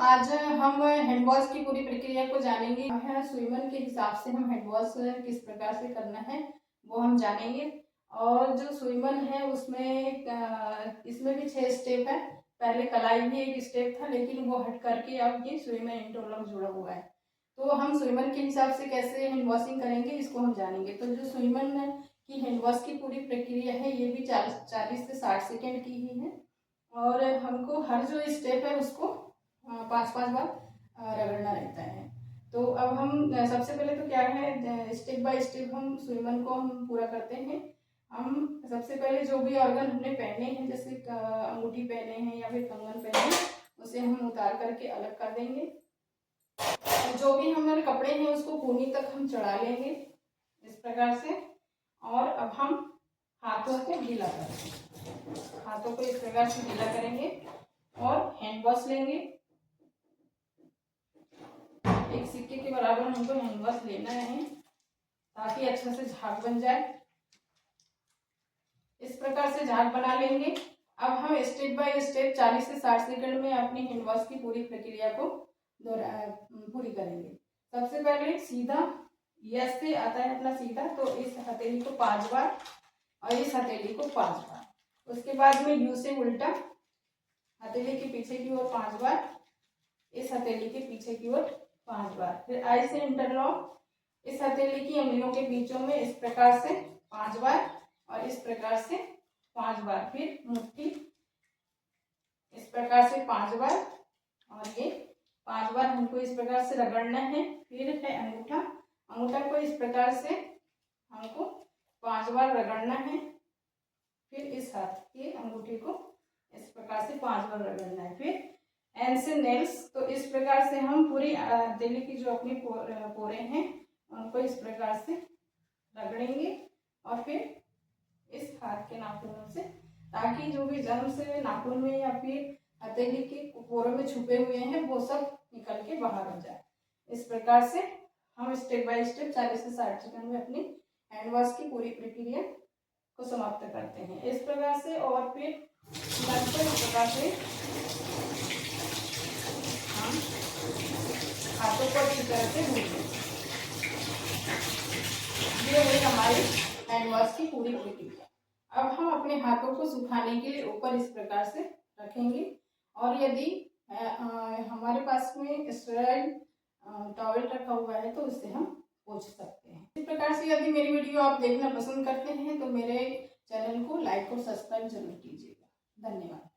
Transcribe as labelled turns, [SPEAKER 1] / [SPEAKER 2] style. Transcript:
[SPEAKER 1] आज हम hand wash की पूरी प्रक्रिया को जानेंगे। स्विमर के हिसाब से हम हैंड वॉश किस प्रकार से करना है वो हम जानेंगे। और जो स्विमर है उसमें इसमें भी 6 स्टेप है। पहले कलाई भी एक स्टेप था, लेकिन वो हट करके अब ये स्विमर इंटरलॉक जुड़ा हुआ है। तो हम स्विमर के हिसाब से कैसे हैंड वॉशिंग करेंगे इसको हम जानेंगे। तो जो स्विमर की हैंड वॉश की पूरी प्रक्रिया है ये भी 40 से 60 सेकेंड की ही है। और हमको हर जो स्टेप है उसको 5-5 बार रगड़ना रहता है। तो अब हम सबसे पहले तो क्या है, स्टेप बाय स्टेप हम स्विमर को हम पूरा करते हैं। हम सबसे पहले जो भी ऑर्गन हमने पहने हैं, जैसे अंगूठी पहने हैं या फिर कंगन पहने हैं, उसे हम उतार करके अलग कर देंगे। जो भी हमारे कपड़े हैं उसको कोहनी तक हम चढ़ा लेंगे इस प्रकार से। और अब हम हाथों को गीला करेंगे, हाथों को इस प्रकार से गीला करेंगे और हैंड वॉश लेंगे। एक सिक्के के बराबर हमको हैंड वॉश लेना है ताकि अच्छा से झाग बन जाए। इस प्रकार से झाग बना लेंगे। अब हम स्टेप बाय स्टेप 40 से 60 सेकंड में अपनी हैंड वॉश की पूरी प्रक्रिया को पूरी करेंगे। सबसे पहले सीधा यस से आता है अपना सीधा, तो इस हथेली को 5 बार और इस हथेली को 5 बार। उसके बाद में यू से उल्टा हथेली के पीछे की ओर 5 बार, इस हथेली के पीछे की ओर 5 बार। फिर आई से इंटरलॉक, इस हथेली की अंगुलियों के बीचों में इस प्रकार से 5 बार और इस प्रकार से 5 बार। फिर मुट्ठी इस प्रकार से 5 बार और ये 5 बार हमको इस प्रकार से रगड़ना है। फिर है अंगूठा, अंगूठा को इस प्रकार से हमको 5 बार रगड़ना है। फिर इस हाथ की अंगूठी को इस प्रकार से 5 बार रगड़ना है। फिर एंड से नेल्स, तो इस प्रकार से हम पूरी हथेली की जो अपनी पोरे हैं उनको इस प्रकार से रगड़ेंगे। और फिर इस हाथ के नाखूनों से, ताकि जो भी जर्म्स नाखून में या फिर हथेली के पोरों में छुपे हुए हैं वो सब निकल के बाहर हो जाए। इस प्रकार से हम स्टेप बाय स्टेप 40 से 60 सेकंड में अपनी हैंड वॉश की पूरी प्रक्रिया को समाप्त करते हैं इस प्रकार से। और फिर इस प्रकार से हम हाथों को अच्छी तरह से धो लें। ये है हमारी हैंड वॉश की पूरी प्रक्रिया। अब हम अपने हाथों को सुखाने के लिए ऊपर इस प्रकार से रखेंगे। और यदि हमारे पास में स्टेराइल टॉवल रखा हुआ है तो उससे हम पोंछ सकते हैं। इस प्रकार से यदि मेरी वीडियो आप देखना पसंद करते हैं तो मेरे चैनल को लाइक और सब्सक्राइब जरूर कीजिएगा। धन्यवाद।